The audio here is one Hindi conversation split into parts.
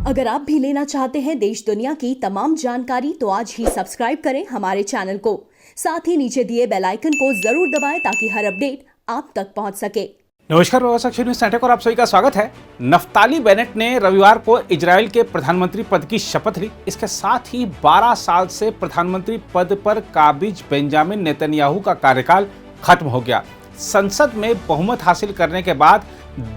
अगर आप भी लेना चाहते हैं देश दुनिया की तमाम जानकारी तो आज ही सब्सक्राइब करें हमारे चैनल को। साथ ही नीचे दिए बेल आइकन को जरूर दबाएं ताकि हर अपडेट आप तक पहुंच सके। नमस्कार, प्रवासी न्यूज़ नेटवर्क और आप सभी का स्वागत है। नफ्ताली बेनेट ने रविवार को इजराइल के प्रधानमंत्री पद की शपथ ली। इसके साथ ही 12 साल से प्रधानमंत्री पद पर काबिज बेंजामिन नेतन्याहू का कार्यकाल खत्म हो गया। संसद में बहुमत हासिल करने के बाद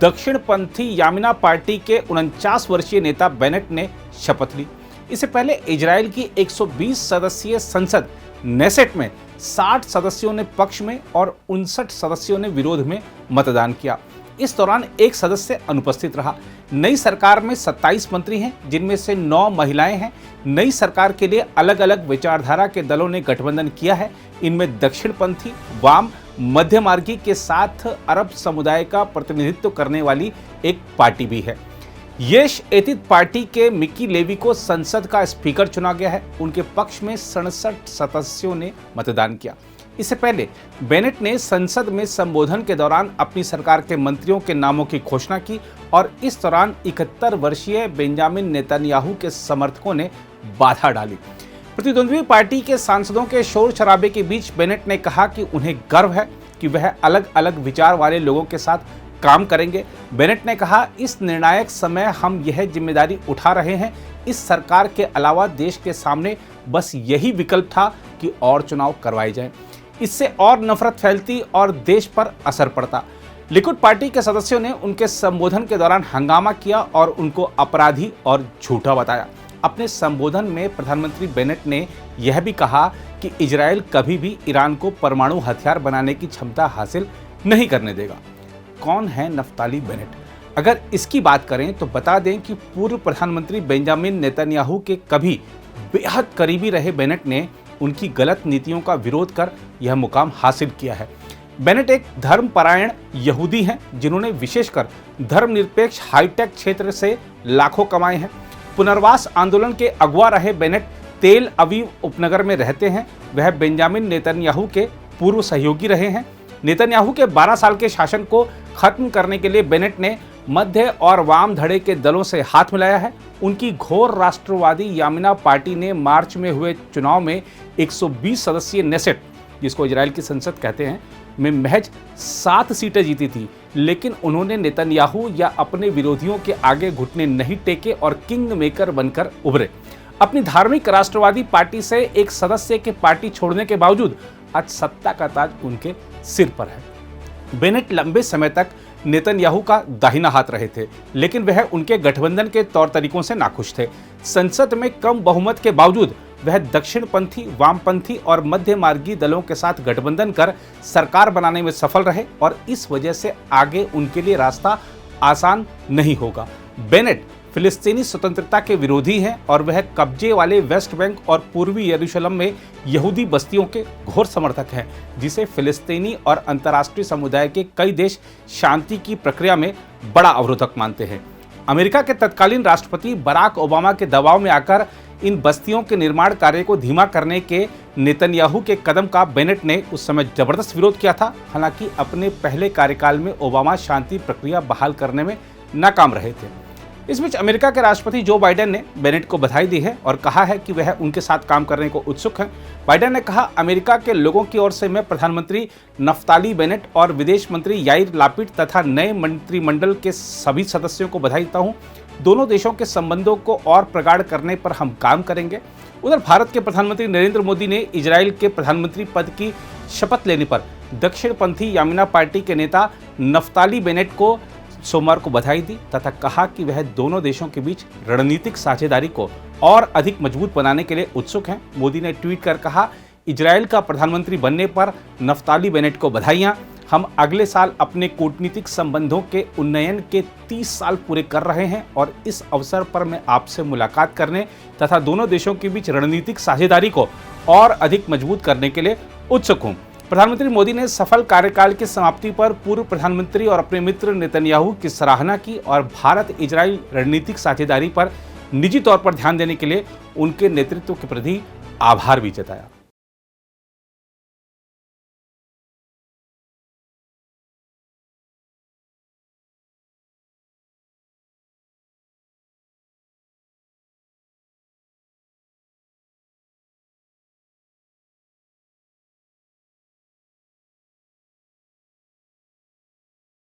दक्षिणपंथी यामिना पार्टी के 49 वर्षीय नेता बेनेट ने शपथ ली। इससे पहले इजराइल की 120 सदस्यीय संसद नेसेट में 60 सदस्यों ने पक्ष में और 59 सदस्यों ने विरोध में मतदान किया। इस दौरान एक सदस्य अनुपस्थित रहा। नई सरकार में 27 मंत्री हैं, जिनमें से 9 महिलाएं हैं। नई सरकार के लिए अलग अलग विचारधारा के दलों ने गठबंधन किया है। इनमें दक्षिणपंथी, वाम, मध्यमार्गी के साथ अरब समुदाय का प्रतिनिधित्व करने वाली एक पार्टी भी है। येश एतिद पार्टी के मिकी लेवी को संसद का स्पीकर चुना गया है। उनके पक्ष में 67 सदस्यों ने मतदान किया। इससे पहले बेनेट ने संसद में संबोधन के दौरान अपनी सरकार के मंत्रियों के नामों की घोषणा की और इस दौरान 71 वर्षीय बेंजामिन नेतन्याहू के समर्थकों ने बाधा डाली। प्रतिद्वंद्वी पार्टी के सांसदों के शोर शराबे के बीच बेनेट ने कहा कि उन्हें गर्व है कि वह अलग अलग विचार वाले लोगों के साथ काम करेंगे। बेनेट ने कहा, इस निर्णायक समय हम यह जिम्मेदारी उठा रहे हैं। इस सरकार के अलावा देश के सामने बस यही विकल्प था कि और चुनाव करवाए जाएं। इससे और नफरत फैलती और देश पर असर पड़ता। लिकुड पार्टी के सदस्यों ने उनके संबोधन के दौरान हंगामा किया और उनको अपराधी और झूठा बताया। अपने संबोधन में प्रधानमंत्री बेनेट ने यह भी कहा कि इजराइल कभी भी ईरान को परमाणु हथियार बनाने की क्षमता हासिल नहीं करने देगा। कौन है नफ्ताली बेनेट? अगर इसकी बात करें तो बता दें कि पूर्व प्रधानमंत्री बेंजामिन नेतन्याहू के कभी बेहद करीबी रहे बेनेट ने उनकी गलत नीतियों का विरोध कर यह मुकाम हासिल किया है। बेनेट एक धर्मपरायण यहूदी हैं, जिन्होंने विशेषकर धर्मनिरपेक्ष हाईटेक क्षेत्र से लाखों कमाए हैं। पुनर्वास आंदोलन के अगुवा रहे बेनेट तेल अवीव उपनगर में रहते हैं। वह बेंजामिन नेतन्याहू के पूर्व सहयोगी रहे हैं। नेतन्याहू के 12 साल के शासन को खत्म करने के लिए बेनेट ने मध्य और वाम धड़े के दलों से हाथ मिलाया है। उनकी घोर राष्ट्रवादी यामिना पार्टी ने मार्च में हुए चुनाव में 120 सदस्यीय नेसेट, जिसको इजराइल की संसद कहते हैं, में महज 7 सीटें जीती थी। लेकिन उन्होंने नेतन्याहू या अपने विरोधियों के आगे घुटने नहीं टेके और किंग मेकर बनकर उभरे। अपनी धार्मिक राष्ट्रवादी पार्टी से एक सदस्य के पार्टी छोड़ने के बावजूद आज सत्ता का ताज उनके सिर पर है। बेनेट लंबे समय तक नेतन्याहू का दाहिना हाथ रहे थे, लेकिन वह उनके गठबंधन के तौर तरीकों से नाखुश थे। संसद में कम बहुमत के बावजूद वह दक्षिणपंथी, वामपंथी और मध्यमार्गी दलों के साथ गठबंधन कर सरकार बनाने में सफल रहे और इस वजह से आगे उनके लिए रास्ता आसान नहीं होगा। बेनेट फिलिस्तीनी स्वतंत्रता के विरोधी हैं और वह कब्जे वाले वेस्ट बैंक और पूर्वी यरूशलेम में यहूदी बस्तियों के घोर समर्थक हैं, जिसे फिलिस्तीनी और अंतर्राष्ट्रीय समुदाय के कई देश शांति की प्रक्रिया में बड़ा अवरोधक मानते हैं। अमेरिका के तत्कालीन राष्ट्रपति बराक ओबामा के दबाव में आकर इन बस्तियों के निर्माण कार्य को धीमा करने के नेतन्याहू के कदम का बेनेट ने उस समय जबरदस्त विरोध किया था। हालांकि अपने पहले कार्यकाल में ओबामा शांति प्रक्रिया बहाल करने में नाकाम रहे थे। इस बीच अमेरिका के राष्ट्रपति जो बाइडेन ने बेनेट को बधाई दी है और कहा है कि वह उनके साथ काम करने को उत्सुक हैं। बाइडेन ने कहा, अमेरिका के लोगों की ओर से मैं प्रधानमंत्री नफ्ताली बेनेट और विदेश मंत्री याइर लापिड तथा नए मंत्रिमंडल के सभी सदस्यों को बधाई देता हूं। दोनों देशों के संबंधों को और प्रगाढ़ करने पर हम काम करेंगे। उधर भारत के प्रधानमंत्री नरेंद्र मोदी ने इजराइल के प्रधानमंत्री पद की शपथ लेने पर दक्षिणपंथी यामिना पार्टी के नेता नफ्ताली बेनेट को सोमवार को बधाई दी तथा कहा कि वह दोनों देशों के बीच रणनीतिक साझेदारी को और अधिक मजबूत बनाने के लिए उत्सुक हैं। मोदी ने ट्वीट कर कहा, इजराइल का प्रधानमंत्री बनने पर नफ्ताली बेनेट को बधाइयां। हम अगले साल अपने कूटनीतिक संबंधों के उन्नयन के 30 साल पूरे कर रहे हैं और इस अवसर पर मैं आपसे मुलाकात करने तथा दोनों देशों के बीच रणनीतिक साझेदारी को और अधिक मजबूत करने के लिए उत्सुक हूं। प्रधानमंत्री मोदी ने सफल कार्यकाल की समाप्ति पर पूर्व प्रधानमंत्री और अपने मित्र नेतन्याहू की सराहना की और भारत इजराइल रणनीतिक साझेदारी पर निजी तौर पर ध्यान देने के लिए उनके नेतृत्व के प्रति आभार भी जताया।